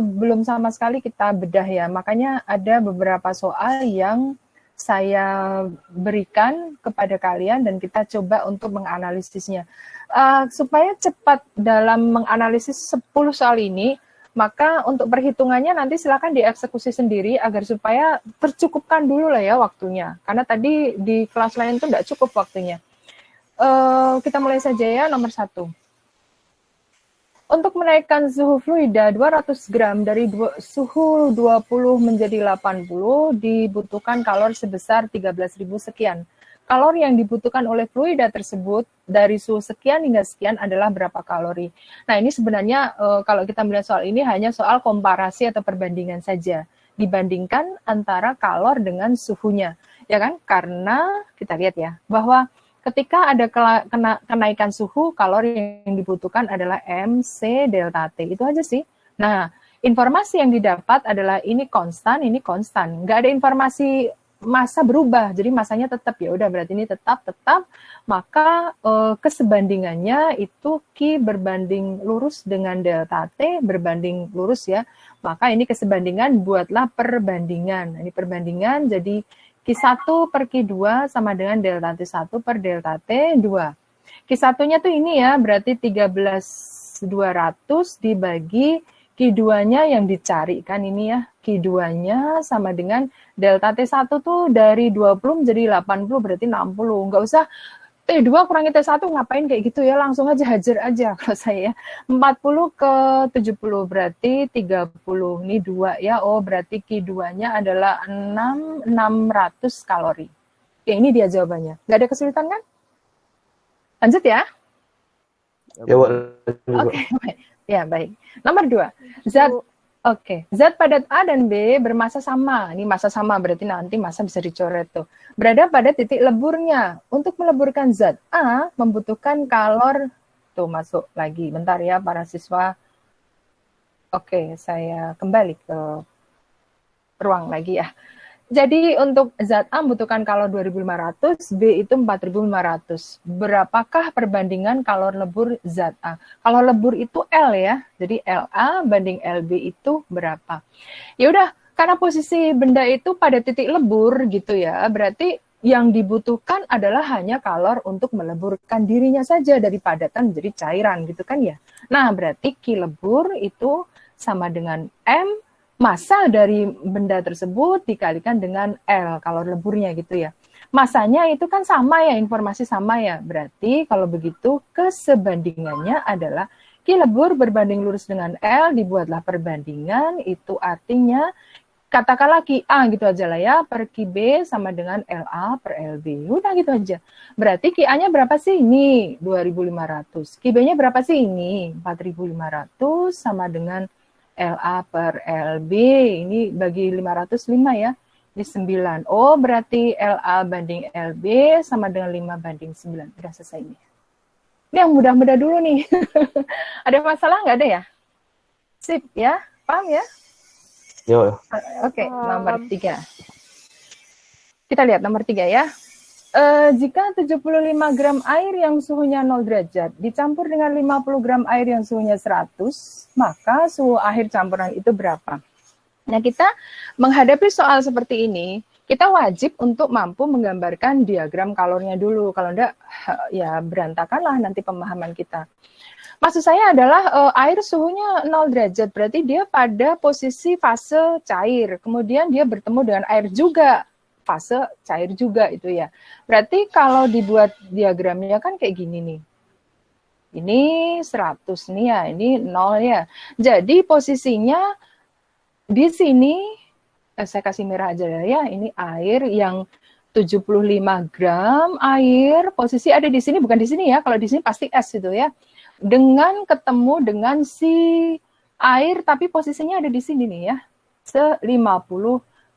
belum sama sekali kita bedah ya. Makanya ada beberapa soal yang saya berikan kepada kalian dan kita coba untuk menganalisisnya. Supaya cepat dalam menganalisis 10 soal ini, maka untuk perhitungannya nanti silakan dieksekusi sendiri agar supaya tercukupkan dulu lah ya waktunya. Karena tadi di kelas lain itu tidak cukup waktunya. Kita mulai saja ya, nomor 1. Untuk menaikkan suhu fluida 200 gram dari suhu 20 menjadi 80 dibutuhkan kalori sebesar 13.000 sekian. Kalori yang dibutuhkan oleh fluida tersebut dari suhu sekian hingga sekian adalah berapa kalori. Nah, ini sebenarnya kalau kita melihat soal ini hanya soal komparasi atau perbandingan saja. Dibandingkan antara kalor dengan suhunya. Ya kan? Karena kita lihat ya, bahwa ketika ada kenaikan suhu, kalori yang dibutuhkan adalah MC delta T. Itu aja sih. Nah, informasi yang didapat adalah ini konstan, ini konstan. Nggak ada informasi massa berubah, jadi massanya tetap, ya udah berarti ini tetap, maka kesebandingannya itu Q berbanding lurus dengan delta T berbanding lurus ya, maka ini kesebandingan, buatlah perbandingan. Ini perbandingan, jadi Q1 per Q2 sama dengan delta T1 per delta T2. Q1-nya tuh ini ya, berarti 13.200 dibagi Q2-nya yang dicari kan ini ya, Q2-nya sama dengan delta T1 tuh dari 20 menjadi 80 berarti 60. Nggak usah T2 kurangi T1 ngapain kayak gitu ya, langsung aja hajar aja kalau saya. 40 ke 70 berarti 30. Ini 2 ya, oh berarti Q2-nya adalah 600 kalori. Oke, ini dia jawabannya. Nggak ada kesulitan kan? Lanjut ya. Ya, Oke, baik. Ya, baik. Nomor 2. Zat padat A dan B bermassa sama. Ini massa sama berarti nanti massa bisa dicoret tuh. Berada pada titik leburnya. Untuk meleburkan zat A membutuhkan kalor. Tuh masuk lagi. Bentar ya para siswa. Oke, saya kembali ke ruang lagi ya. Jadi untuk zat A membutuhkan kalor 2.500, B itu 4.500. Berapakah perbandingan kalor lebur zat A? Kalau lebur itu L ya, jadi LA banding LB itu berapa? Ya udah, karena posisi benda itu pada titik lebur gitu ya, berarti yang dibutuhkan adalah hanya kalor untuk meleburkan dirinya saja dari padatan menjadi cairan gitu kan ya. Nah berarti Q lebur itu sama dengan M, massa dari benda tersebut dikalikan dengan L, kalor leburnya gitu ya. Massanya itu kan sama ya, informasi sama ya. Berarti kalau begitu kesebandingannya adalah Q lebur berbanding lurus dengan L, dibuatlah perbandingan, itu artinya katakanlah Q A gitu aja lah ya, per Q B sama dengan LA per LB. Udah gitu aja. Berarti Q A-nya berapa sih? Ini 2.500. Q B-nya berapa sih? Ini 4.500 sama dengan LA per LB, ini bagi 505 ya, ini 9. Oh, berarti LA banding LB sama dengan 5 banding 9. Udah selesai ini. Ini yang mudah-mudah dulu nih. Ada masalah nggak ada ya? Sip ya, paham ya? Yo. Oke, nomor 3. Kita lihat nomor 3 ya. Jika 75 gram air yang suhunya 0 derajat dicampur dengan 50 gram air yang suhunya 100, maka suhu akhir campuran itu berapa? Nah, kita menghadapi soal seperti ini, kita wajib untuk mampu menggambarkan diagram kalornya dulu. Kalau enggak, ya berantakanlah nanti pemahaman kita. Maksud saya adalah air suhunya 0 derajat, berarti dia pada posisi fase cair. Kemudian dia bertemu dengan air juga, fase cair juga itu ya. Berarti kalau dibuat diagramnya kan kayak gini nih. Ini 100 nih ya, ini 0 ya. Jadi posisinya di sini, saya kasih merah aja ya, ini air yang 75 gram air, posisi ada di sini, bukan di sini ya, kalau di sini pasti S itu ya. Dengan ketemu dengan si air, tapi posisinya ada di sini nih ya, 50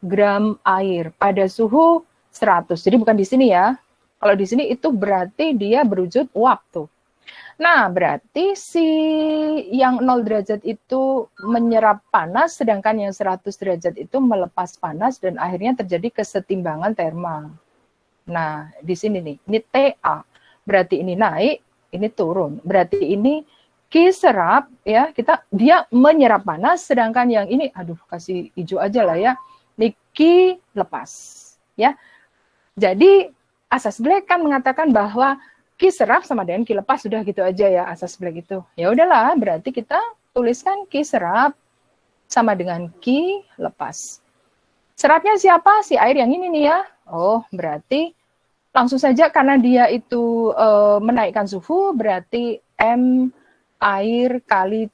gram air pada suhu 100. Jadi bukan di sini ya. Kalau di sini itu berarti dia berwujud uap tuh. Nah, berarti si yang 0 derajat itu menyerap panas, sedangkan yang 100 derajat itu melepas panas dan akhirnya terjadi kesetimbangan termal. Nah, di sini nih, ini TA. Berarti ini naik, ini turun. Berarti ini Q serap ya, dia menyerap panas, sedangkan yang ini aduh kasih hijau aja lah ya. Ini Q lepas ya. Jadi asas Black kan mengatakan bahwa Q serap sama dengan Q lepas, sudah gitu aja ya asas Black itu. Ya udahlah, berarti kita tuliskan Q serap sama dengan Q lepas. Seratnya siapa? Si air yang ini nih ya. Oh, berarti langsung saja karena dia itu menaikkan suhu, berarti M air kali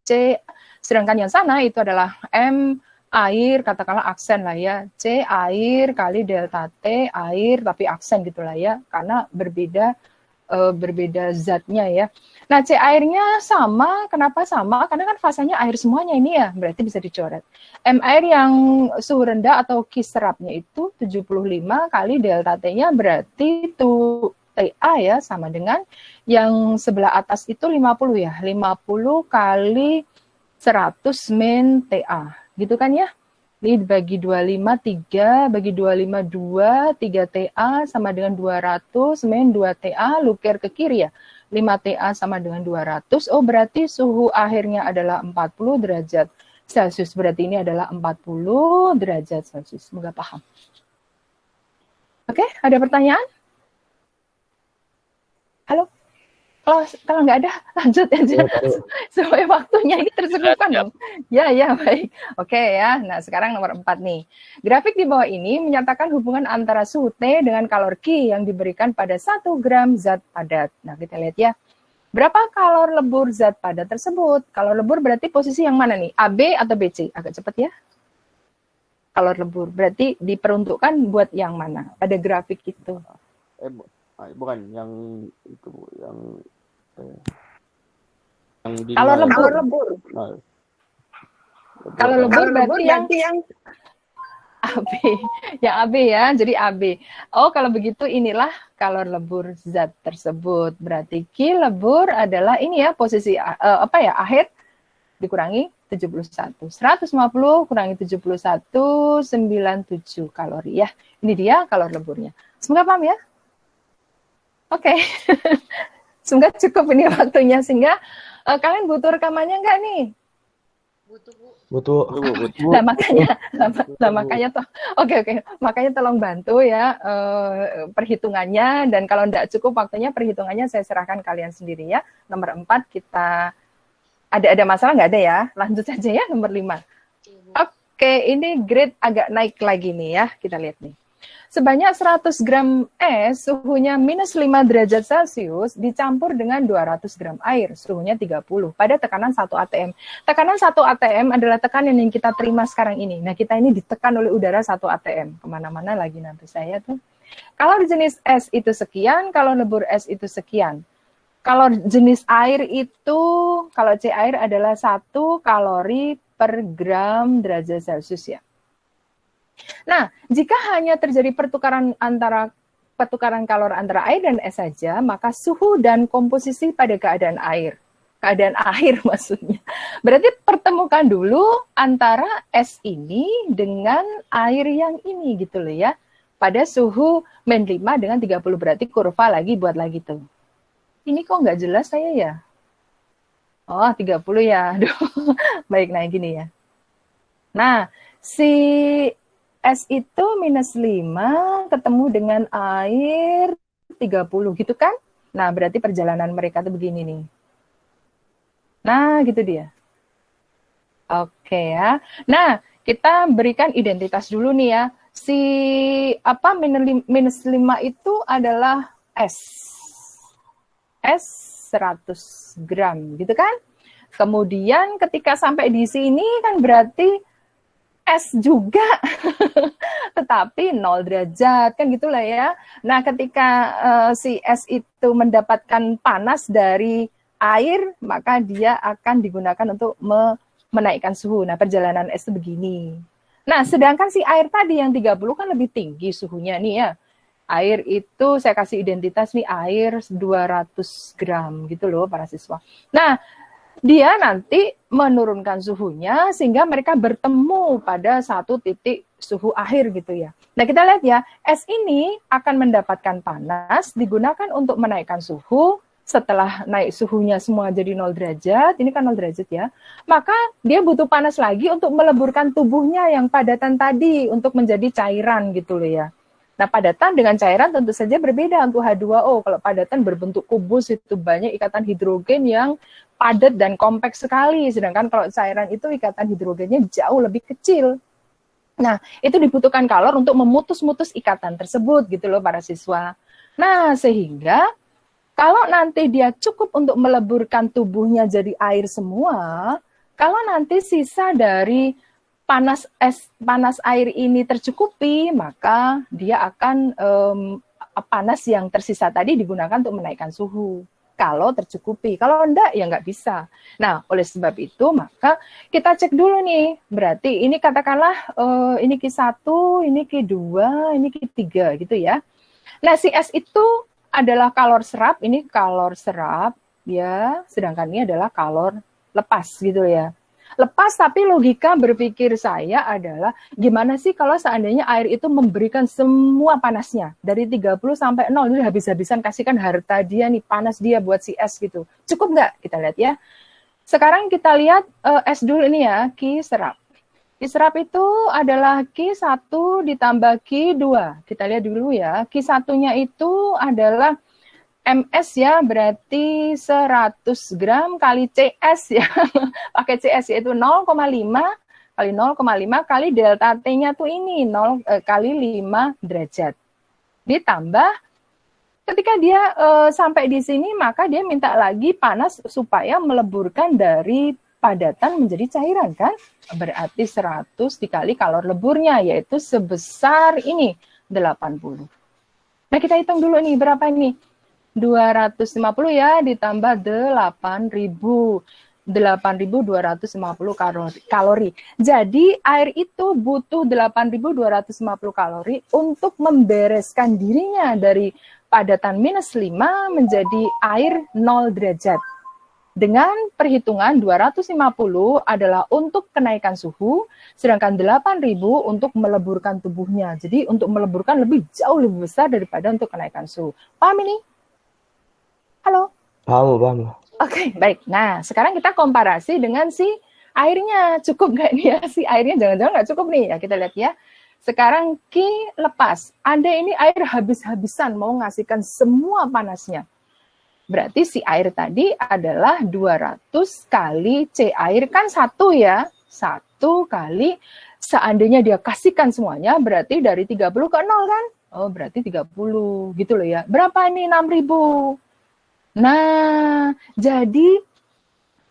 C, sedangkan yang sana itu adalah M air, katakanlah aksen lah ya, C air kali delta T air, tapi aksen gitulah ya, karena berbeda zatnya ya. Nah, C airnya sama, kenapa sama? Karena kan fasanya air semuanya ini ya, berarti bisa dicoret. M air yang suhu rendah atau Q serapnya itu 75 kali delta T-nya berarti itu TA ya, sama dengan yang sebelah atas itu 50 ya, 50 kali 100 min TA, gitu kan ya. Ini bagi 25, 3, bagi 25, 2, 3 TA sama dengan 200, min 2 TA, luker ke kiri ya. 5 TA sama dengan 200, oh berarti suhu akhirnya adalah 40 derajat Celcius. Berarti ini adalah 40 derajat Celcius. Semoga paham. Oke, ada pertanyaan? Halo? Kalau nggak ada, lanjut aja. Supaya waktunya ini tersebutkan dong. Ya, baik. Oke ya, nah sekarang nomor 4 nih. Grafik di bawah ini menyatakan hubungan antara suhu T dengan kalor Q yang diberikan pada 1 gram zat padat. Nah, kita lihat ya. Berapa kalor lebur zat padat tersebut? Kalor lebur berarti posisi yang mana nih? AB atau BC? Agak cepat ya. Kalor lebur berarti diperuntukkan buat yang mana? Pada grafik itu. Bukan yang itu, yang kalau lebur. Kalau lebur berarti yang AB. Yang AB ya, jadi AB. Oh, kalau begitu inilah kalor lebur zat tersebut. Berarti Q lebur adalah ini ya, posisi akhir dikurangi 71. 150 kurangi 71, 97 kalori ya. Ini dia kalor leburnya. Semoga paham ya? Oke. Semoga cukup ini waktunya, sehingga kalian butuh rekamannya enggak nih? Butuh. Nah, makanya toh. Oke. Makanya tolong bantu ya perhitungannya, dan kalau enggak cukup waktunya perhitungannya saya serahkan kalian sendiri ya. Nomor 4 kita ada masalah nggak ada ya? Lanjut saja ya nomor 5. Oke, ini grade agak naik lagi nih ya. Kita lihat nih. Sebanyak 100 gram es suhunya minus 5 derajat Celcius dicampur dengan 200 gram air suhunya 30 pada tekanan 1 atm. Tekanan 1 atm adalah tekanan yang kita terima sekarang ini. Nah, kita ini ditekan oleh udara 1 atm. Kemana-mana lagi nanti saya tuh. Kalau jenis es itu sekian, kalau lebur es itu sekian. Kalau jenis air itu, kalau C air adalah 1 kalori per gram derajat Celcius ya. Nah, jika hanya terjadi pertukaran kalor antara air dan es saja, maka suhu dan komposisi pada keadaan air maksudnya. Berarti pertemukan dulu antara es ini dengan air yang ini gitu loh ya. Pada suhu min 5 dengan 30, berarti kurva lagi buat lagi tuh. Ini kok nggak jelas saya ya? Oh, 30 ya. Aduh. Baik, nah gini ya. Nah, si es itu minus 5 ketemu dengan air 30 gitu kan? Nah, berarti perjalanan mereka tuh begini nih. Nah, gitu dia. Oke ya. Nah, kita berikan identitas dulu nih ya. Si minus 5 itu adalah es. Es 100 gram gitu kan? Kemudian ketika sampai di sini kan berarti es juga, tetapi 0 derajat, kan gitulah ya. Nah, ketika si es itu mendapatkan panas dari air, maka dia akan digunakan untuk menaikkan suhu. Nah, perjalanan es itu begini. Nah, sedangkan si air tadi yang 30 kan lebih tinggi suhunya nih ya. Air itu saya kasih identitas nih, air 200 gram gitu loh para siswa. Nah, dia nanti menurunkan suhunya sehingga mereka bertemu pada satu titik suhu akhir gitu ya. Nah kita lihat ya, es ini akan mendapatkan panas, digunakan untuk menaikkan suhu. Setelah naik suhunya semua jadi 0 derajat, ini kan 0 derajat ya, maka dia butuh panas lagi untuk meleburkan tubuhnya yang padatan tadi untuk menjadi cairan gitu loh ya. Nah, padatan dengan cairan tentu saja berbeda untuk H2O. Kalau padatan berbentuk kubus itu banyak ikatan hidrogen yang padat dan kompleks sekali. Sedangkan kalau cairan itu ikatan hidrogennya jauh lebih kecil. Nah, itu dibutuhkan kalor untuk memutus-mutus ikatan tersebut gitu loh para siswa. Nah, sehingga kalau nanti dia cukup untuk meleburkan tubuhnya jadi air semua, kalau nanti sisa dari panas air ini tercukupi, maka dia akan panas yang tersisa tadi digunakan untuk menaikkan suhu. Kalau tercukupi, kalau enggak ya enggak bisa. Nah, oleh sebab itu maka kita cek dulu nih. Berarti ini katakanlah ini Q1, ini Q2, ini Q3 gitu ya. Nah, si S itu adalah kalor serap, ini kalor serap ya, sedangkan ini adalah kalor lepas gitu ya. Lepas tapi logika berpikir saya adalah gimana sih kalau seandainya air itu memberikan semua panasnya dari 30 sampai 0, jadi habis-habisan kasihkan harta dia nih, panas dia buat si es gitu. Cukup nggak? Kita lihat ya. Sekarang kita lihat es dulu ini ya, Q serap. Q serap itu adalah Q1 ditambah Q2. Kita lihat dulu ya. Q1-nya itu adalah MS ya, berarti 100 gram kali CS ya. Pakai CS yaitu 0,5 kali 0,5 kali delta T-nya tuh ini 0 kali 5 derajat. Ditambah ketika dia sampai di sini maka dia minta lagi panas supaya meleburkan dari padatan menjadi cairan kan? Berarti 100 dikali kalor leburnya yaitu sebesar ini 80. Nah, kita hitung dulu nih berapa nih? 250 ya ditambah 8.000. 8.250 kalori. Jadi air itu butuh 8.250 kalori untuk membereskan dirinya dari padatan -5 menjadi air 0 derajat. Dengan perhitungan 250 adalah untuk kenaikan suhu, sedangkan 8.000 untuk meleburkan tubuhnya. Jadi untuk meleburkan jauh lebih besar daripada untuk kenaikan suhu. Paham ini? Halo? Paham. Oke, baik. Nah, sekarang kita komparasi dengan si airnya. Cukup nggak nih ya? Si airnya jangan-jangan nggak cukup nih. Ya, kita lihat ya. Sekarang Q lepas. Anda ini air habis-habisan mau ngasihkan semua panasnya. Berarti si air tadi adalah 200 kali C air kan 1 ya. 1 kali seandainya dia kasihkan semuanya berarti dari 30 ke 0 kan? Oh berarti 30 gitu loh ya. Berapa ini 6.000? Nah jadi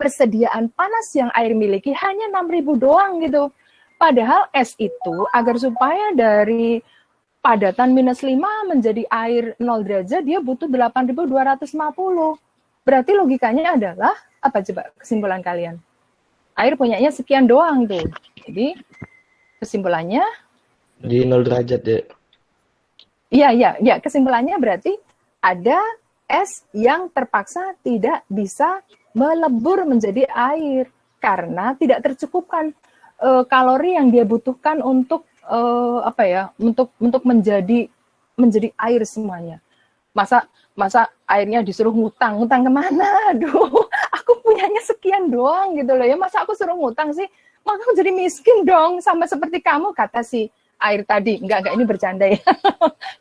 persediaan panas yang air miliki hanya 6.000 doang gitu. Padahal es itu agar supaya dari padatan -5 menjadi air 0 derajat, dia butuh 8.250. Berarti logikanya adalah, apa coba kesimpulan kalian? Air punyanya sekian doang tuh. Jadi, kesimpulannya? Di 0 derajat ya? Iya. Kesimpulannya berarti ada es yang terpaksa tidak bisa melebur menjadi air. Karena tidak tercukupkan kalori yang dia butuhkan untuk untuk menjadi air semuanya. Masa airnya disuruh ngutang kemana? Aduh, aku punyanya sekian doang gitu loh ya. Masa aku suruh ngutang sih? Maka aku jadi miskin dong, sama seperti kamu, kata si air tadi. Enggak ini bercanda ya.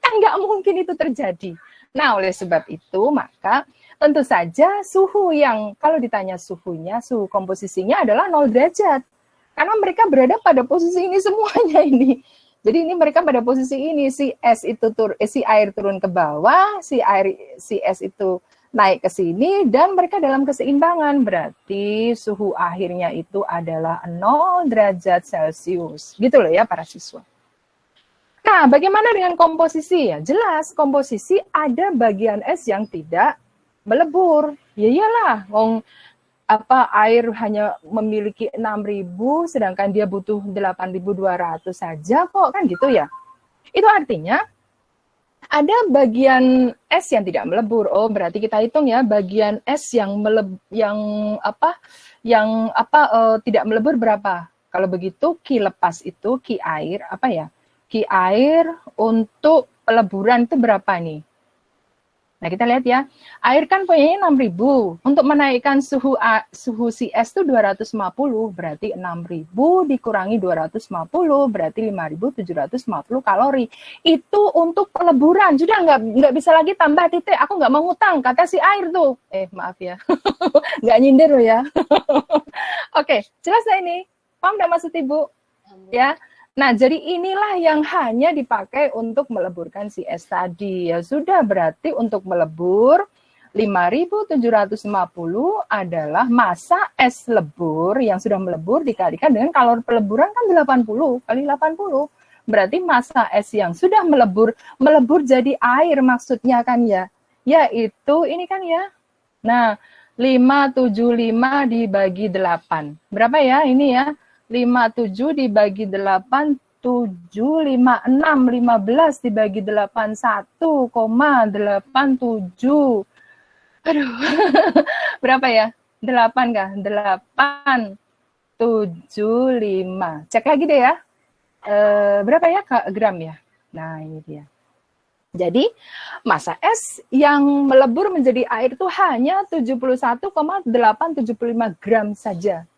Kan enggak mungkin itu terjadi. Nah, oleh sebab itu maka tentu saja suhu yang kalau ditanya suhunya, suhu komposisinya adalah 0 derajat. Karena mereka berada pada posisi ini semuanya ini. Jadi ini mereka pada posisi ini, si air turun ke bawah, si es itu naik ke sini, dan mereka dalam keseimbangan. Berarti suhu akhirnya itu adalah 0 derajat Celcius. Gitu loh ya para siswa. Nah, bagaimana dengan komposisi? Ya, jelas komposisi ada bagian es yang tidak melebur. Ya iyalah, air hanya memiliki 6.000 sedangkan dia butuh 8.200 saja kok, kan gitu ya. Itu artinya Ada bagian es yang tidak melebur. Oh, berarti kita hitung ya bagian es yang tidak melebur berapa? Kalau begitu Ki lepas itu Ki air apa ya? Ki air untuk peleburan itu berapa nih? Nah, kita lihat ya. Air kan punyanya 6.000. Untuk menaikkan suhu si es itu 250, berarti 6.000 dikurangi 250 berarti 5.750 kalori. Itu untuk peleburan. Sudah nggak bisa lagi tambah titik. Aku nggak mau ngutang, kata si air tuh. Maaf ya. Nggak nyindir loh ya. Oke, jelas nggak ini? Paham nggak maksud Ibu? Ya. Nah, jadi inilah yang hanya dipakai untuk meleburkan si es tadi. Ya sudah, berarti untuk melebur 5.750 adalah massa es lebur yang sudah melebur dikalikan dengan kalori peleburan kan 80 kali 80. Berarti massa es yang sudah melebur jadi air maksudnya kan ya. Yaitu ini kan ya. Nah, 575 dibagi 8. Berapa ya ini ya? 57 dibagi 8, 7, 5, 6, 15 dibagi 8, 1,87. Aduh, berapa ya? 8 kah? 8, 7, 5. Cek lagi deh ya. Berapa ya gram ya? Nah, ini dia. Jadi, massa es yang melebur menjadi air itu hanya 71,875 gram saja.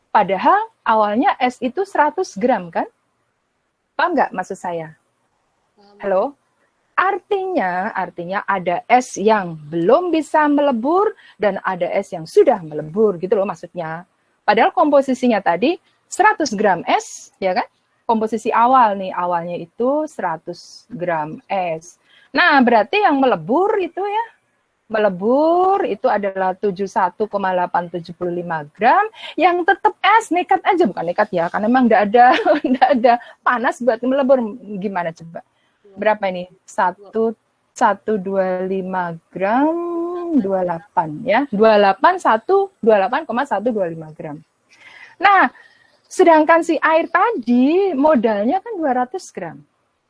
Padahal awalnya es itu 100 gram kan? Paham nggak maksud saya? Halo? Artinya ada es yang belum bisa melebur dan ada es yang sudah melebur gitu loh maksudnya. Padahal komposisinya tadi 100 gram es, ya kan? Komposisi awal nih, awalnya itu 100 gram es. Nah, berarti yang melebur itu ya, melebur itu adalah 71,875 gram yang tetap es, nekat aja, bukan nekat ya, karena memang enggak ada panas buat melebur. Gimana coba? Berapa ini? 125 gram 28 ya. 28,125 gram. Nah, sedangkan si air tadi modalnya kan 200 gram.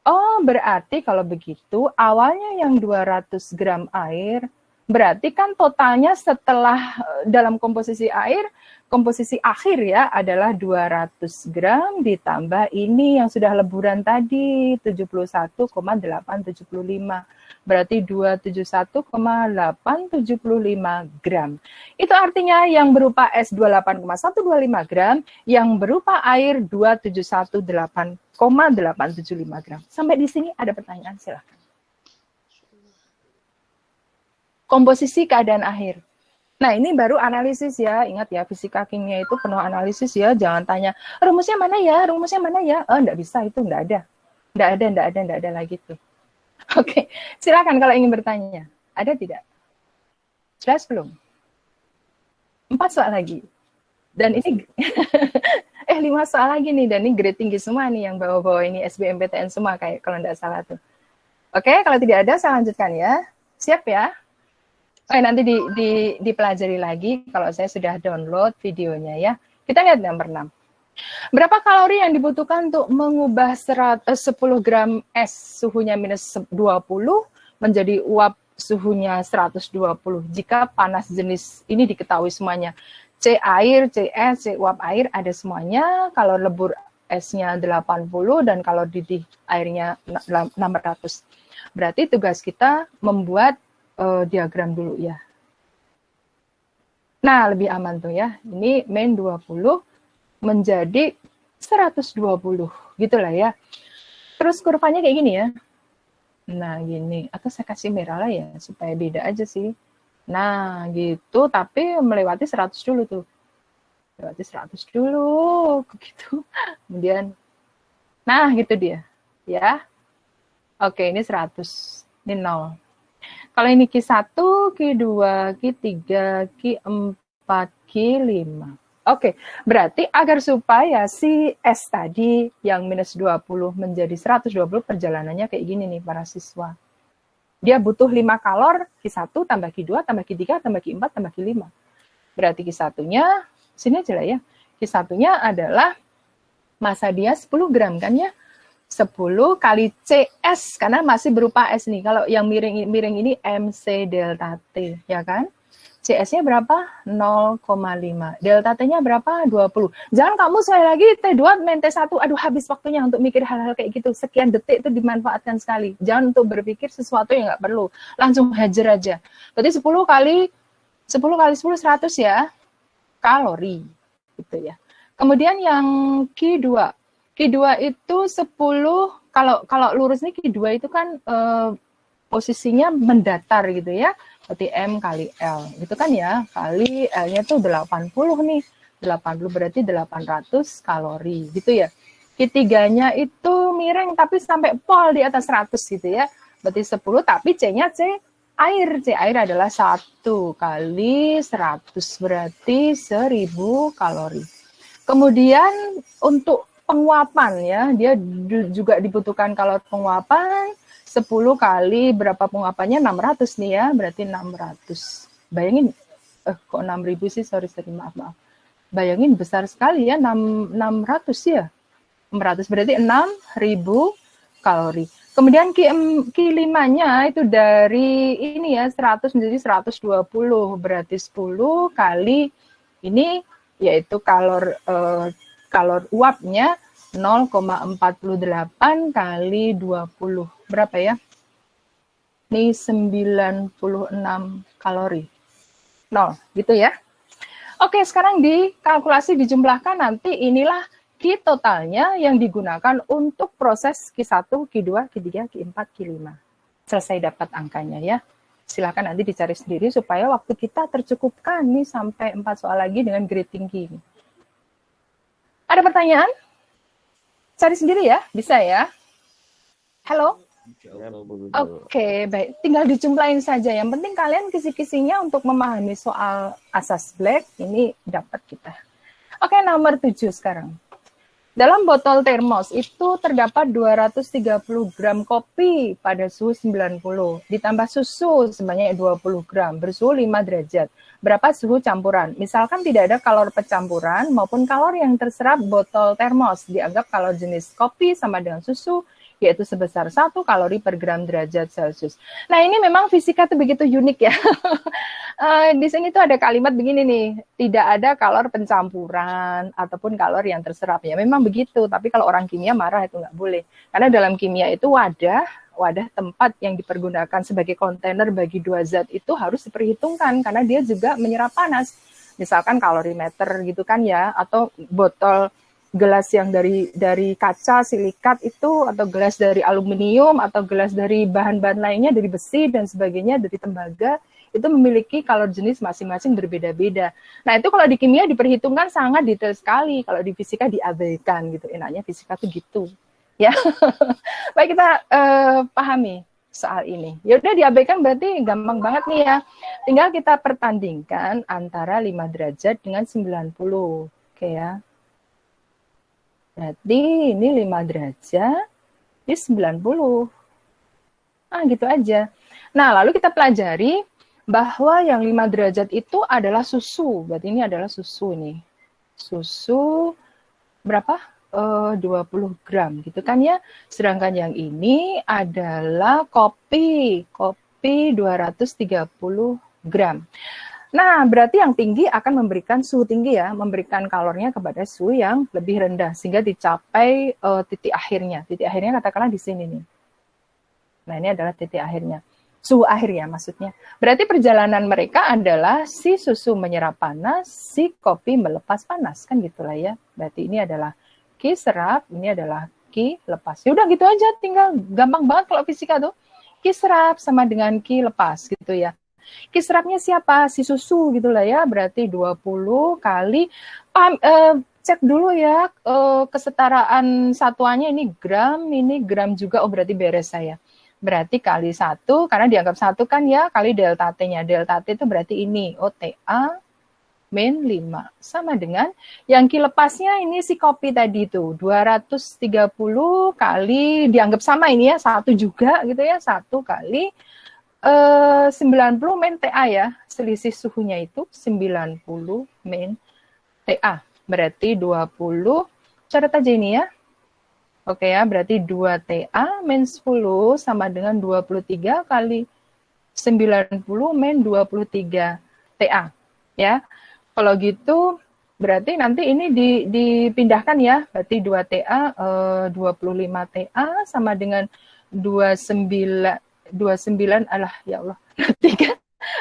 Oh, berarti kalau begitu awalnya yang 200 gram air, berarti kan totalnya setelah dalam komposisi air, komposisi akhir ya adalah 200 gram ditambah ini yang sudah leburan tadi 71,875. Berarti 271,875 gram. Itu artinya yang berupa es 28,125 gram, yang berupa air 271,875 gram. Sampai di sini ada pertanyaan, silahkan. Komposisi keadaan akhir. Nah, ini baru analisis ya. Ingat ya, fisika kimia itu penuh analisis ya. Jangan tanya, rumusnya mana ya? Rumusnya mana ya? Oh, enggak bisa, itu enggak ada. Enggak ada lagi tuh. Oke, silakan kalau ingin bertanya. Ada tidak? Jelas belum? 4 soal lagi. Dan ini 5 soal lagi nih, dan ini grade tinggi semua nih yang bawa-bawa ini SBMPTN semua kayak kalau enggak salah tuh. Oke, kalau tidak ada saya lanjutkan ya. Siap ya? Nanti dipelajari lagi kalau saya sudah download videonya ya. Kita lihat nomor 6. Berapa kalori yang dibutuhkan untuk mengubah 10 gram es suhunya minus 20 menjadi uap suhunya 120 jika panas jenis ini diketahui semuanya. C air, C es, C uap air ada semuanya. Kalau lebur esnya 80 dan kalau didih airnya 600. Berarti tugas kita membuat diagram dulu ya. Nah, lebih aman tuh ya. Ini min 20 menjadi 120. Gitulah ya. Terus kurvanya kayak gini ya. Nah, gini. Atau saya kasih merah lah ya, supaya beda aja sih. Nah, gitu. Tapi melewati 100 dulu tuh. Melewati 100 dulu. Begitu. Kemudian, nah gitu dia. Ya. Oke, ini 100. Ini 0. Kalau ini Q1, Q2, Q3, Q4, Q5. Oke, berarti agar supaya si S tadi yang minus 20 menjadi 120 perjalanannya kayak gini nih para siswa. Dia butuh 5 kalor, Q1 tambah Q2 tambah Q3 tambah Q4 tambah Q5. Berarti Q1-nya, sini aja lah ya. Q1-nya adalah massa dia 10 gram kan ya. 10 kali CS, karena masih berupa S nih. Kalau yang miring ini MC delta T, ya kan? CS-nya berapa? 0,5. Delta T-nya berapa? 20. Jangan kamu sekali lagi T2 main T1, aduh habis waktunya untuk mikir hal-hal kayak gitu. Sekian detik itu dimanfaatkan sekali. Jangan untuk berpikir sesuatu yang nggak perlu. Langsung hajar aja. Berarti 10 kali 10 100 ya, kalori. Gitu ya. Kemudian yang Q2. Q2 itu 10, kalau lurus nih Q2 itu kan posisinya mendatar gitu ya. Berarti M kali L gitu kan ya. Kali L-nya tuh 80 nih. 80 berarti 800 kalori gitu ya. Q3-nya itu miring tapi sampai pol di atas 100 gitu ya. Berarti 10 tapi C-nya C air. C air adalah 1 kali 100 berarti 1000 kalori. Kemudian untuk penguapan ya, dia juga dibutuhkan kalori penguapan. 10 kali berapa penguapannya? 600 nih ya, berarti 600. Bayangin, kok 6.000 sih, sorry, maaf. Bayangin besar sekali ya, 600 ya. 600 berarti 6.000 kalori. Kemudian Q5-nya itu dari ini ya, 100 menjadi 120, berarti 10 kali ini, yaitu kalor uapnya 0,48 kali 20. Berapa ya? Ini 96 kalori. 0, gitu ya. Oke, sekarang dikalkulasi, dijumlahkan, nanti inilah Q totalnya yang digunakan untuk proses Q1, Q2, Q3, Q4, Q5. Selesai dapat angkanya ya. Silakan nanti dicari sendiri supaya waktu kita tercukupkan nih sampai 4 soal lagi dengan grade tinggi. Ada pertanyaan? Cari sendiri ya, bisa ya. Halo? Oke, baik. Tinggal dijumlahin saja. Yang penting kalian kisi-kisinya untuk memahami soal asas Black, ini dapat kita. Oke, nomor 7 sekarang. Dalam botol termos itu terdapat 230 gram kopi pada suhu 90, ditambah susu sebanyak 20 gram, bersuhu 5 derajat. Berapa suhu campuran? Misalkan tidak ada kalor pencampuran maupun kalor yang terserap botol termos, dianggap kalor jenis kopi sama dengan susu, yaitu sebesar 1 kalori per gram derajat Celcius. Nah, ini memang fisika itu begitu unik ya. Di sini tuh ada kalimat begini nih, tidak ada kalor pencampuran ataupun kalor yang terserap. Ya memang begitu, tapi kalau orang kimia marah itu nggak boleh. Karena dalam kimia itu wadah tempat yang dipergunakan sebagai kontainer bagi dua zat itu harus diperhitungkan, karena dia juga menyerap panas. Misalkan kalorimeter gitu kan ya, atau botol gelas yang dari kaca, silikat itu, atau gelas dari aluminium, atau gelas dari bahan-bahan lainnya, dari besi dan sebagainya, dari tembaga, itu memiliki kalor jenis masing-masing berbeda-beda. Nah, itu kalau di kimia diperhitungkan sangat detail sekali, kalau di fisika diabaikan gitu. Enaknya fisika tuh gitu. Ya. Baik, kita pahami soal ini. Ya udah, diabaikan berarti gampang banget nih ya. Tinggal kita pertandingkan antara 5 derajat dengan 90. Oke ya. Berarti ini 5 derajat, ini 90. Gitu aja. Nah, lalu kita pelajari bahwa yang 5 derajat itu adalah susu. Berarti ini adalah susu nih. Susu berapa? 20 gram gitu kan ya. Sedangkan yang ini adalah kopi. Kopi 230 gram. Nah, berarti yang tinggi akan memberikan suhu tinggi ya, memberikan kalornya kepada suhu yang lebih rendah sehingga dicapai titik akhirnya. Titik akhirnya katakanlah di sini nih. Nah, ini adalah titik akhirnya. Suhu akhirnya maksudnya. Berarti perjalanan mereka adalah si susu menyerap panas, si kopi melepas panas, kan gitulah ya. Berarti ini adalah Q serap, ini adalah Q lepas. Ya udah gitu aja, tinggal gampang banget kalau fisika tuh. Q serap sama dengan Q lepas gitu ya. Q serapnya siapa? Si susu gitu lah ya, berarti 20 kali, cek dulu ya kesetaraan satuannya, ini gram juga, oh berarti beres saya. Berarti kali 1, karena dianggap 1 kan ya, kali delta T-nya. Delta T itu berarti ini, OTA min 5. Sama dengan yang Q lepasnya ini si kopi tadi itu, 230 kali, dianggap sama ini ya, 1 juga gitu ya, 1 kali 90 min TA ya, selisih suhunya itu 90 min TA, berarti 20, catat aja ini ya, Oke ya, berarti 2 TA min 10 sama dengan 23 kali 90 min 23 TA. Ya, kalau gitu berarti nanti ini dipindahkan ya, berarti 2 TA, 25 TA sama dengan 29 alah ya Allah, 3,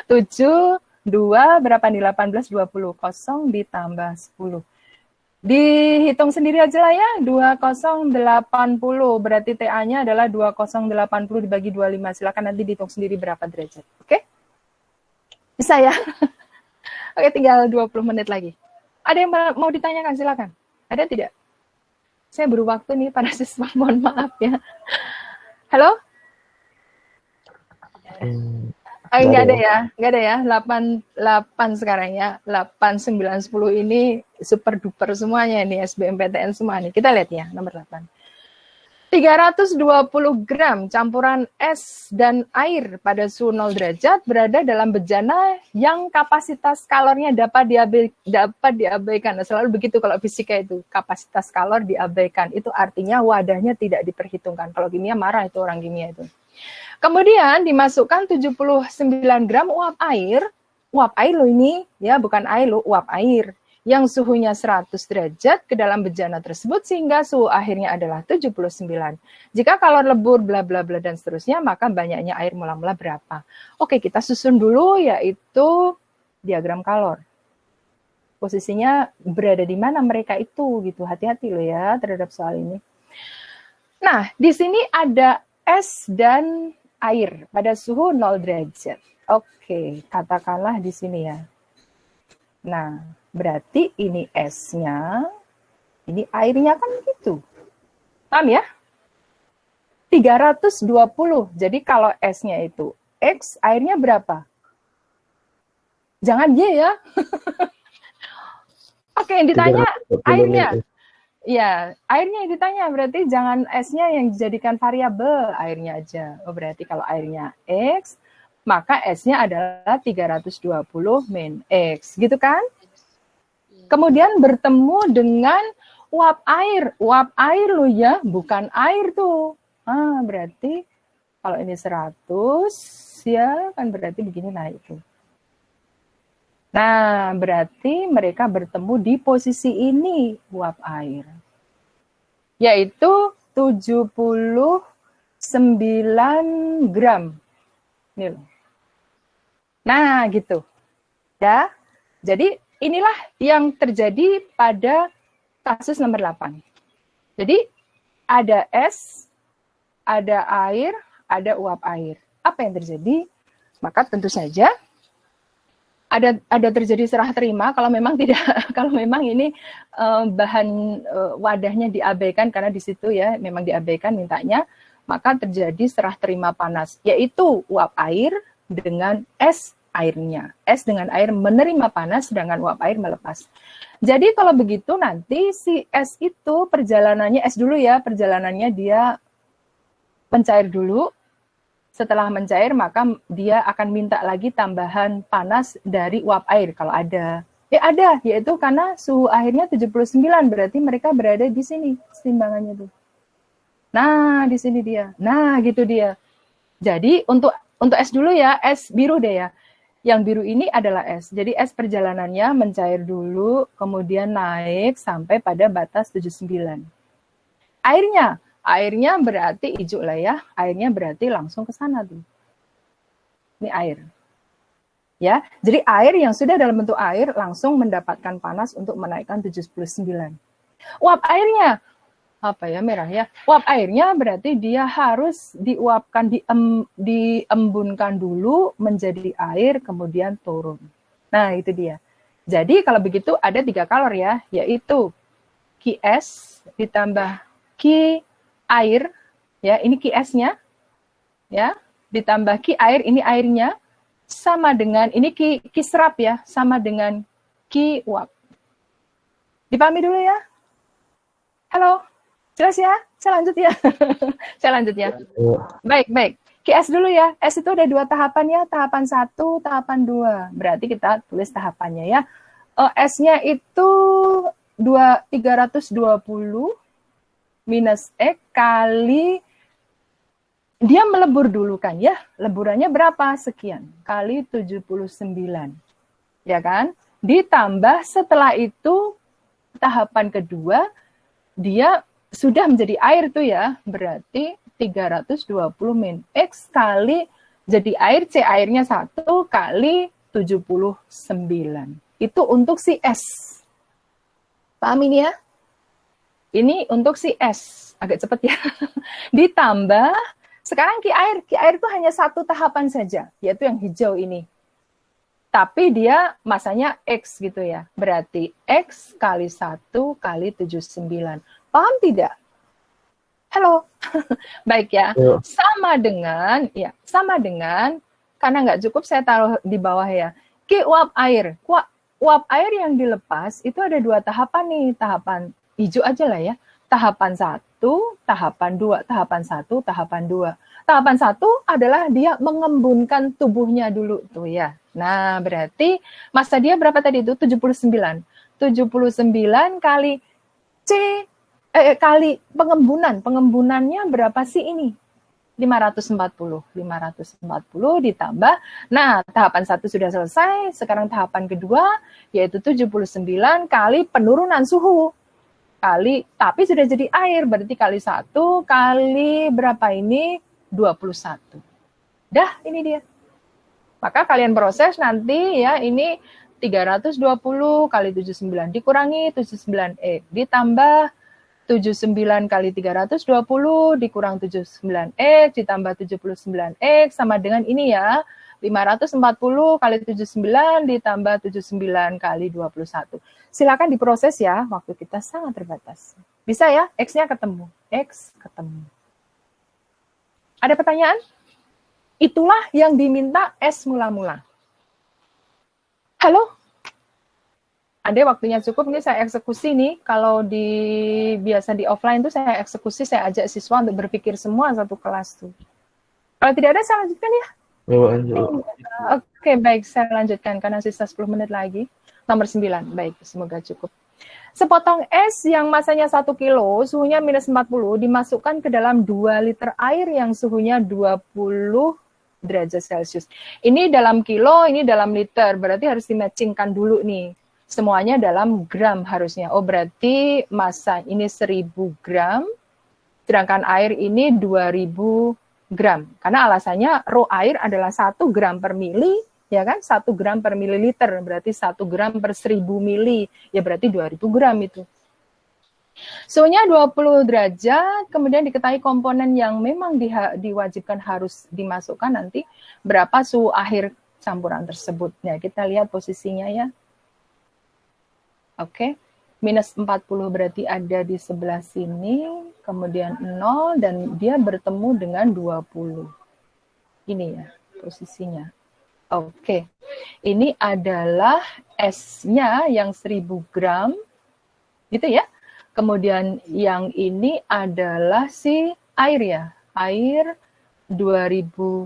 7, 2, berapa nih, 18, 20, 0 ditambah 10. Dihitung sendiri aja lah ya, 2080, berarti TA-nya adalah 2080 dibagi 25, silakan nanti dihitung sendiri berapa derajat, oke? Bisa ya? Oke, tinggal 20 menit lagi. Ada yang mau ditanyakan, silakan. Ada tidak? Saya beri waktu nih pada siswa, mohon maaf ya. Halo? Nggak ada ya. 8 sekarang ya. 8, 9, 10 ini super duper semuanya nih, SBMPTN semua nih. Kita lihat ya, nomor 8. 320 gram campuran es dan air pada suhu 0 derajat berada dalam bejana yang kapasitas kalornya dapat diabaikan. Nah, selalu begitu kalau fisika itu, kapasitas kalor diabaikan. Itu artinya wadahnya tidak diperhitungkan. Kalau kimia marah itu orang kimia itu. Kemudian dimasukkan 79 gram uap air loh ini, ya bukan air loh, uap air, yang suhunya 100 derajat ke dalam bejana tersebut sehingga suhu akhirnya adalah 79. Jika kalor lebur, bla bla bla dan seterusnya, maka banyaknya air mula-mula berapa? Oke, kita susun dulu yaitu diagram kalor. Posisinya berada di mana mereka itu gitu. Hati-hati loh ya terhadap soal ini. Nah, di sini ada es dan air pada suhu 0 derajat. Oke, katakanlah di sini ya. Nah, berarti ini esnya, ini airnya kan gitu. Paham ya? 320. Jadi kalau esnya itu X, airnya berapa? Jangan Y ya. Oke, yang ditanya airnya. Ya, airnya yang ditanya, berarti jangan S-nya yang dijadikan variabel, airnya aja. Oh, berarti kalau airnya X, maka S-nya adalah 320 min X, gitu kan? Kemudian bertemu dengan uap air. Uap air loh ya, bukan air tuh. Berarti kalau ini 100, ya kan berarti begini naik tuh. Nah, berarti mereka bertemu di posisi ini, uap air. Yaitu 79 gram. Nih. Nah, gitu. Ya. Jadi, inilah yang terjadi pada kasus nomor 8. Jadi, ada es, ada air, ada uap air. Apa yang terjadi? Maka tentu saja ada terjadi serah terima kalau memang tidak, kalau memang ini bahan wadahnya diabaikan karena di situ ya memang diabaikan mintanya, maka terjadi serah terima panas, yaitu uap air dengan es airnya. Es dengan air menerima panas, sedangkan uap air melepas. Jadi kalau begitu nanti si es itu perjalanannya, es dulu ya, perjalanannya dia mencair dulu. Setelah mencair, maka dia akan minta lagi tambahan panas dari uap air kalau ada. Ada, yaitu karena suhu akhirnya 79, berarti mereka berada di sini timbangannya tuh. Nah, di sini dia. Nah, gitu dia. Jadi untuk es dulu ya, es biru deh ya. Yang biru ini adalah es. Jadi es perjalanannya mencair dulu, kemudian naik sampai pada batas 79. Airnya berarti hijau lah ya. Airnya berarti langsung ke sana tuh. Ini air. Ya, jadi air yang sudah dalam bentuk air langsung mendapatkan panas untuk menaikkan 79. Uap airnya apa ya, merah ya. Uap airnya berarti dia harus diuapkan, diembunkan dulu menjadi air kemudian turun. Nah, itu dia. Jadi kalau begitu ada 3 kalor ya, yaitu Qs ditambah Q air, ya ini QS-nya, ya ditambah Q air, ini airnya, sama dengan, ini Q serap ya, sama dengan Q uap. Dipahami dulu ya? Halo, jelas ya? Saya lanjut ya? Saya lanjut ya? Baik. QS dulu ya, S itu ada 2 tahapan ya, tahapan 1, tahapan 2. Berarti kita tulis tahapannya ya. S-nya itu 320, minus X kali, dia melebur dulu kan ya, leburannya berapa? Sekian, kali 79. Ya kan? Ditambah setelah itu, tahapan kedua, dia sudah menjadi air tuh ya, berarti 320 min X kali, jadi air, C airnya 1 kali 79. Itu untuk si S. Paham ini ya? Ini untuk si S. Agak cepat ya. Ditambah, sekarang Ki air itu hanya satu tahapan saja, yaitu yang hijau ini. Tapi dia masanya X gitu ya. Berarti X kali 1 kali 79. Paham tidak? Halo. Baik ya. Sama dengan, karena nggak cukup saya taruh di bawah ya. Ki uap air. Uap air yang dilepas itu ada 2 tahapan nih. Tahapan hijau aja lah ya. Tahapan 1, tahapan 2, tahapan 1, tahapan 2. Tahapan 1 adalah dia mengembunkan tubuhnya dulu tuh ya. Nah, berarti massa dia berapa tadi itu? 79. 79 kali kali pengembunan. Pengembunannya berapa sih ini? 540. 540 ditambah. Nah, tahapan 1 sudah selesai. Sekarang tahapan kedua yaitu 79 kali penurunan suhu. Tapi sudah jadi air, berarti kali 1 kali berapa ini? 21. Dah, ini dia. Maka kalian proses nanti ya, ini 320 kali 79 dikurangi 79E ditambah 79 kali 320 dikurang 79X ditambah 79X sama dengan ini ya, 540 kali 79 ditambah 79 kali 21. Silakan diproses ya, waktu kita sangat terbatas. Bisa ya, X-nya ketemu. X ketemu. Ada pertanyaan? Itulah yang diminta S mula-mula. Halo? Ada waktunya cukup, ini saya eksekusi nih. Kalau biasa di offline tuh saya eksekusi, saya ajak siswa untuk berpikir semua satu kelas tuh. Kalau tidak ada, saya lanjutkan ya. Oke, baik, saya lanjutkan karena sisa 10 menit lagi. Nomor 9, baik, semoga cukup. Sepotong es yang masanya 1 kilo, suhunya minus 40, dimasukkan ke dalam 2 liter air yang suhunya 20 derajat Celcius. Ini dalam kilo, ini dalam liter, berarti harus dimatchingkan dulu nih. Semuanya dalam gram harusnya. Oh, berarti massa ini 1000 gram, sedangkan air ini 2000 gram. Karena alasannya rho air adalah 1 gram per mili, ya kan? 1 gram per mililiter, berarti 1 gram per 1000 mili, ya berarti 2000 gram itu. Suhunya 20 derajat, kemudian diketahui komponen yang memang diwajibkan harus dimasukkan nanti, berapa suhu akhir campuran tersebut. Nah, kita lihat posisinya ya. Oke, minus 40 berarti ada di sebelah sini, kemudian 0, dan dia bertemu dengan 20. Ini ya, posisinya. Oke, ini adalah S-nya yang 1000 gram, gitu ya. Kemudian yang ini adalah si air ya, air 2000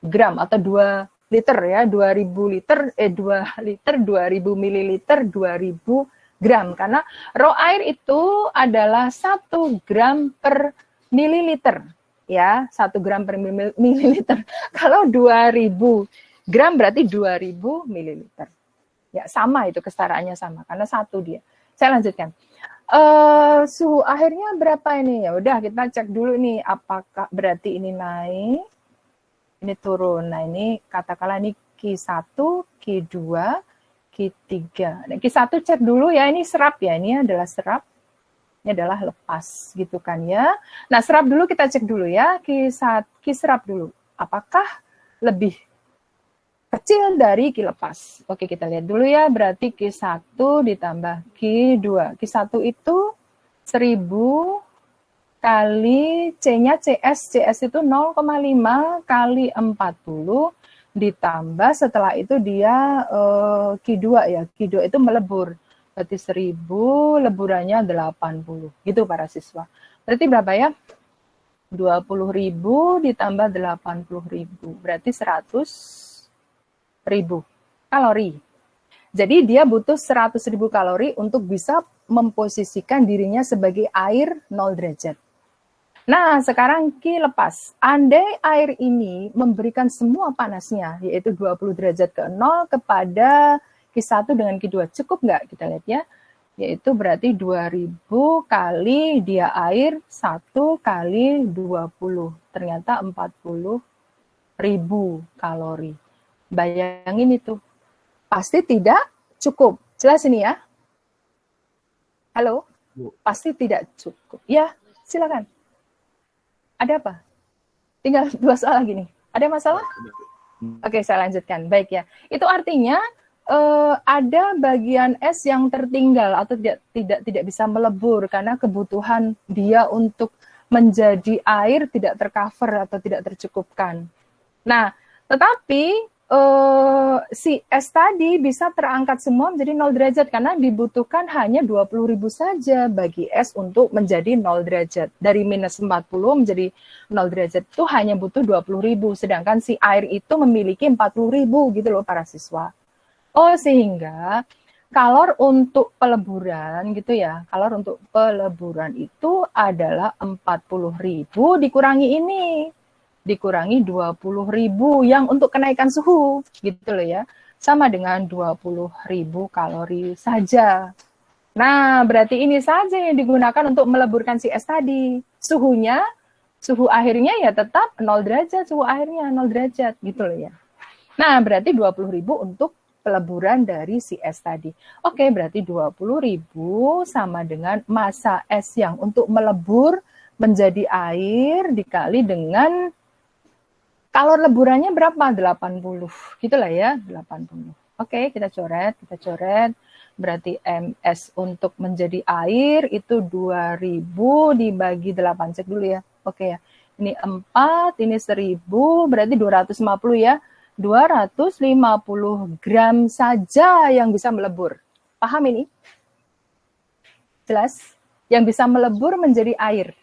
gram atau 2 liter ya, 2000 liter, 2 liter, 2000 mililiter, 2000 gram. Karena rho air itu adalah 1 gram per mililiter, ya, 1 gram per mililiter. Kalau 2000 gram berarti 2000 mililiter. Ya, sama itu, kesetaraannya sama, karena 1 dia. Saya lanjutkan. Suhu akhirnya berapa ini? Ya udah, kita cek dulu nih, apakah berarti ini naik, ini turun. Nah, ini katakanlah ini Q1, Q2, Q3. Nah, Q1 cek dulu ya, ini serap ya, ini adalah serap, ini adalah lepas gitu kan ya. Nah, serap dulu kita cek dulu ya, Q serap dulu. Apakah lebih kecil dari Q lepas? Oke, kita lihat dulu ya, berarti Q1 ditambah Q2. Q1 itu 1000 kali C-nya CS itu 0,5 kali 40 ditambah setelah itu dia Q2 ya. Q2 itu melebur. Berarti 1000 leburannya 80. Gitu para siswa. Berarti berapa ya? 20.000 ditambah 80.000. Berarti 100.000 kalori. Jadi dia butuh 100.000 kalori untuk bisa memposisikan dirinya sebagai air 0 derajat. Nah, sekarang Ki lepas. Andai air ini memberikan semua panasnya, yaitu 20 derajat ke 0 kepada Q1 dengan Q2. Cukup nggak? Kita lihat ya. Yaitu berarti 2000 kali dia air 1 kali 20. Ternyata 40.000 kalori. Bayangin itu. Pasti tidak cukup. Jelas ini ya? Halo? Pasti tidak cukup. Ya, silakan. Ada apa? Tinggal 2 soal lagi nih. Ada masalah? Oke, saya lanjutkan. Baik ya. Itu artinya ada bagian es yang tertinggal atau tidak bisa melebur karena kebutuhan dia untuk menjadi air tidak tercover atau tidak tercukupkan. Nah, tetapi si es tadi bisa terangkat semua menjadi 0 derajat karena dibutuhkan hanya 20.000 saja bagi es untuk menjadi 0 derajat. Dari minus 40 menjadi 0 derajat itu hanya butuh 20.000, sedangkan si air itu memiliki 40.000 gitu loh para siswa. Oh, sehingga kalor untuk peleburan gitu ya, kalor untuk peleburan itu adalah 40.000 dikurangi ini, dikurangi 20.000 yang untuk kenaikan suhu gitu loh ya, sama dengan 20.000 kalori saja. Nah, berarti ini saja yang digunakan untuk meleburkan si es tadi. Suhunya, suhu akhirnya ya tetap 0 derajat, suhu akhirnya 0 derajat gitu loh ya. Nah, berarti 20.000 untuk peleburan dari si es tadi. Oke, berarti 20.000 sama dengan massa es yang untuk melebur menjadi air dikali dengan kalor leburannya berapa? 80. Gitulah ya, 80. Oke, kita coret. Berarti MS untuk menjadi air itu 2000 dibagi 8. Cek dulu ya. Oke ya. Ini 4, ini 1000, berarti 250 ya. 250 gram saja yang bisa melebur. Paham ini? Jelas? Yang bisa melebur menjadi air.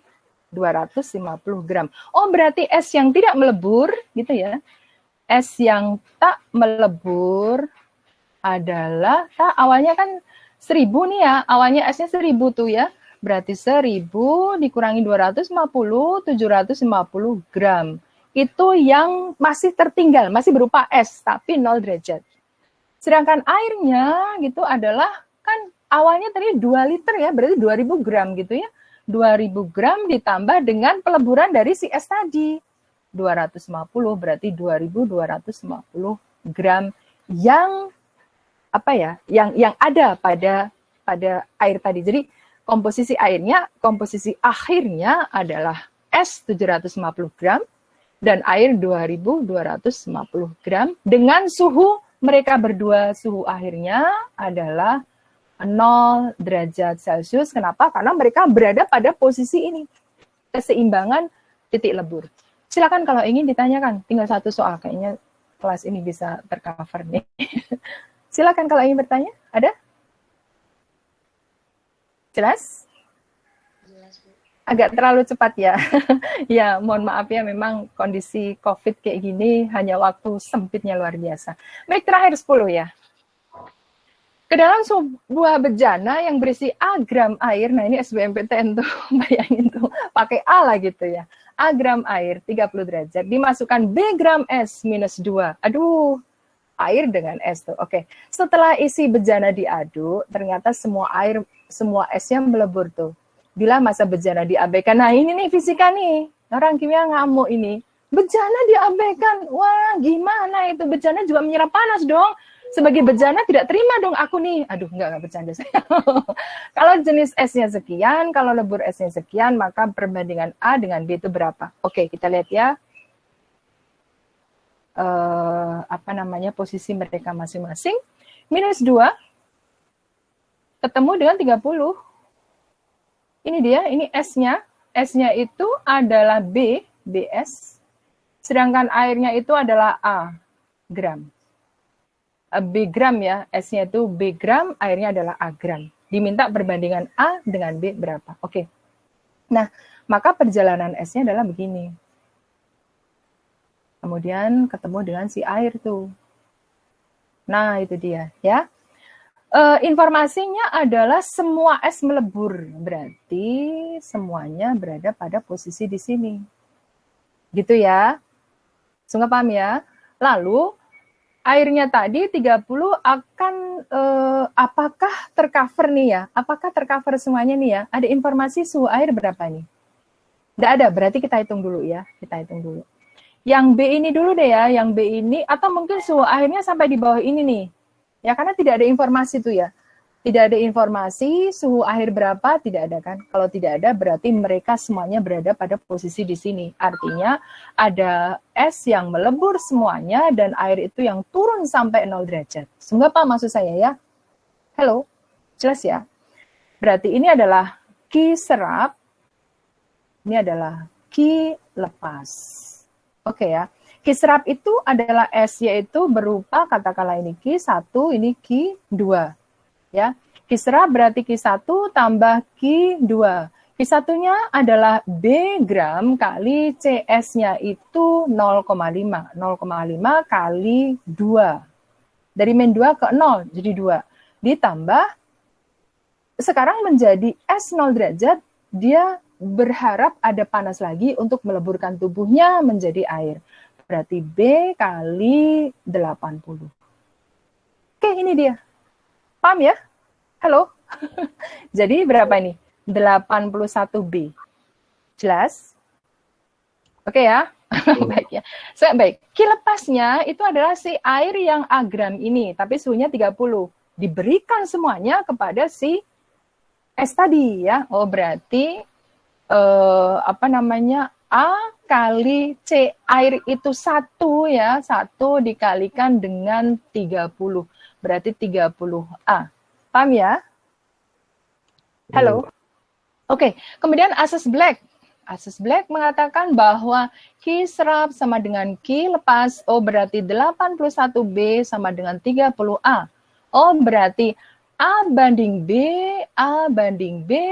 250 gram. Oh, berarti es yang tidak melebur, gitu ya. Es yang tak melebur adalah, awalnya kan 1000 nih ya. Awalnya esnya 1000 tuh ya. Berarti 1000 dikurangi 250, 750 gram. Itu yang masih tertinggal, masih berupa es, tapi 0 derajat. Sedangkan airnya gitu adalah, kan awalnya tadi 2 liter ya, berarti 2000 gram gitu ya. 2000 gram ditambah dengan peleburan dari si es tadi. 250 berarti 2250 gram yang apa ya? Yang ada pada air tadi. Jadi komposisi airnya, komposisi akhirnya adalah es 750 gram dan air 2250 gram dengan suhu mereka berdua, suhu akhirnya adalah 0 derajat Celcius. Kenapa? Karena mereka berada pada posisi ini, keseimbangan titik lebur. Silakan kalau ingin ditanyakan, tinggal 1 soal, kayaknya kelas ini bisa tercover nih. Silakan kalau ingin bertanya, ada? Jelas? Agak terlalu cepat ya. Ya, mohon maaf ya, memang kondisi COVID kayak gini, hanya waktu sempitnya luar biasa. Baik, terakhir 10 ya. Ke dalam sebuah bejana yang berisi A gram air, nah ini SBMPTN tuh, bayangin tuh, pakai A lah gitu ya. A gram air 30 derajat, dimasukkan B gram es minus 2. Aduh, air dengan es tuh. Oke, setelah isi bejana diaduk, ternyata semua esnya melebur tuh. Bila masa bejana diabaikan, nah ini nih fisika nih, orang kimia ngamuk ini. Bejana diabaikan, wah gimana itu, bejana juga menyerap panas dong. Sebagai bejana tidak terima dong aku nih. Aduh, enggak bercanda saya. Kalau jenis esnya sekian, kalau lebur esnya sekian, maka perbandingan A dengan B itu berapa? Oke, kita lihat ya. Posisi mereka masing-masing. Minus 2 ketemu dengan 30. Ini dia, ini S-nya. S-nya itu adalah B, BS. Sedangkan airnya itu adalah A, gram. B gram ya, S-nya itu B gram, airnya adalah A gram. Diminta perbandingan A dengan B berapa. Oke. Nah, maka perjalanan S-nya adalah begini. Kemudian ketemu dengan si air tuh. Nah, itu dia ya. Informasinya adalah semua es melebur. Berarti semuanya berada pada posisi di sini. Gitu ya. Sungguh paham ya? Lalu airnya tadi 30 akan apakah tercover nih ya? Apakah tercover semuanya nih ya? Ada informasi suhu air berapa nih? Tidak ada, berarti kita hitung dulu ya. Kita hitung dulu. Yang B ini dulu deh ya, yang B ini, atau mungkin suhu airnya sampai di bawah ini nih. Ya, karena tidak ada informasi tuh ya. Tidak ada informasi suhu air berapa, tidak ada kan. Kalau tidak ada, berarti mereka semuanya berada pada posisi di sini. Artinya ada es yang melebur semuanya dan air itu yang turun sampai 0 derajat. Semoga apa maksud saya ya? Halo, jelas ya? Berarti ini adalah Q serap, ini adalah Q lepas. Oke ya. Q serap itu adalah es, yaitu berupa, katakanlah ini Q1, ini Q2. Ya, Q serap berarti Q1 tambah Q2. Q1-nya adalah B gram kali CS-nya itu 0,5. 0,5 kali 2. Dari min 2 ke 0, jadi 2. Ditambah, sekarang menjadi S 0 derajat, dia berharap ada panas lagi untuk meleburkan tubuhnya menjadi air. Berarti B kali 80. Oke, ini dia. Paham ya? Halo? Jadi berapa ini? 81B. Jelas? Oke ya? Baik ya. Baik. Q lepasnya itu adalah si air yang A gram ini, tapi suhunya 30. Diberikan semuanya kepada si S tadi ya. Oh, berarti A kali C, air itu 1 ya, 1 dikalikan dengan 30, berarti 30A. Paham ya? Halo? Oke, kemudian Asas Black. Asas Black mengatakan bahwa Q serap sama dengan Q lepas, oh berarti 81B sama dengan 30A. Oh berarti A banding B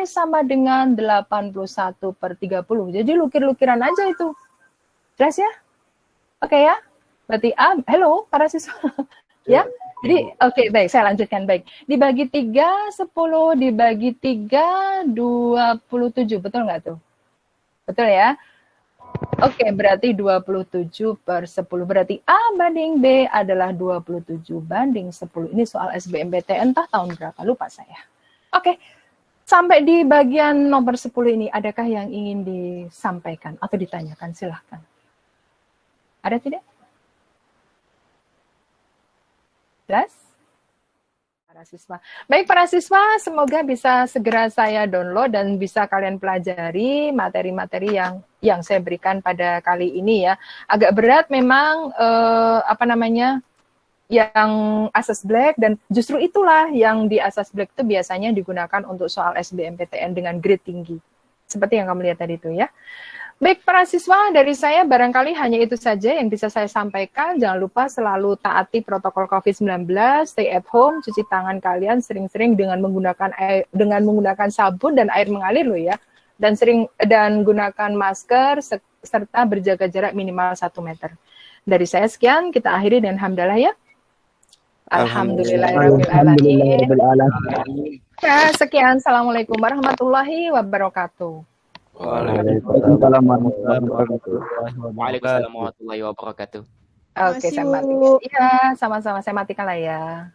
sama dengan 81/30. Jadi lukir-lukiran aja itu. Jelas ya? Oke ya? Berarti A, hello para siswa. Ya? Jadi, oke, baik, saya lanjutkan, baik. Dibagi 3, 10, dibagi 3, 27. Betul nggak tuh? Betul ya? Oke, berarti 27/10. Berarti A banding B adalah 27/10. Ini soal SBMPTN entah tahun berapa, lupa saya. Oke, sampai di bagian nomor 10 ini, adakah yang ingin disampaikan atau ditanyakan? Silahkan. Ada tidak? Jelas? Para siswa. Baik para siswa, semoga bisa segera saya download dan bisa kalian pelajari materi-materi yang saya berikan pada kali ini ya. Agak berat memang yang Asas Black, dan justru itulah yang di Asas Black itu biasanya digunakan untuk soal SBMPTN dengan grade tinggi. Seperti yang kamu lihat tadi itu ya. Baik para siswa, dari saya barangkali hanya itu saja yang bisa saya sampaikan. Jangan lupa selalu taati protokol COVID-19, stay at home, cuci tangan kalian sering-sering dengan menggunakan sabun dan air mengalir loh ya. Dan gunakan masker serta berjaga jarak minimal 1 meter. Dari saya sekian, kita akhiri dengan hamdalah ya. Alhamdulillahirrahmanirrahim. Ya, sekian. Assalamualaikum warahmatullahi wabarakatuh. Waalaikumsalam warahmatullahi wabarakatuh. Oke, saya matikan. Iya, sama-sama. Saya matikan lah ya.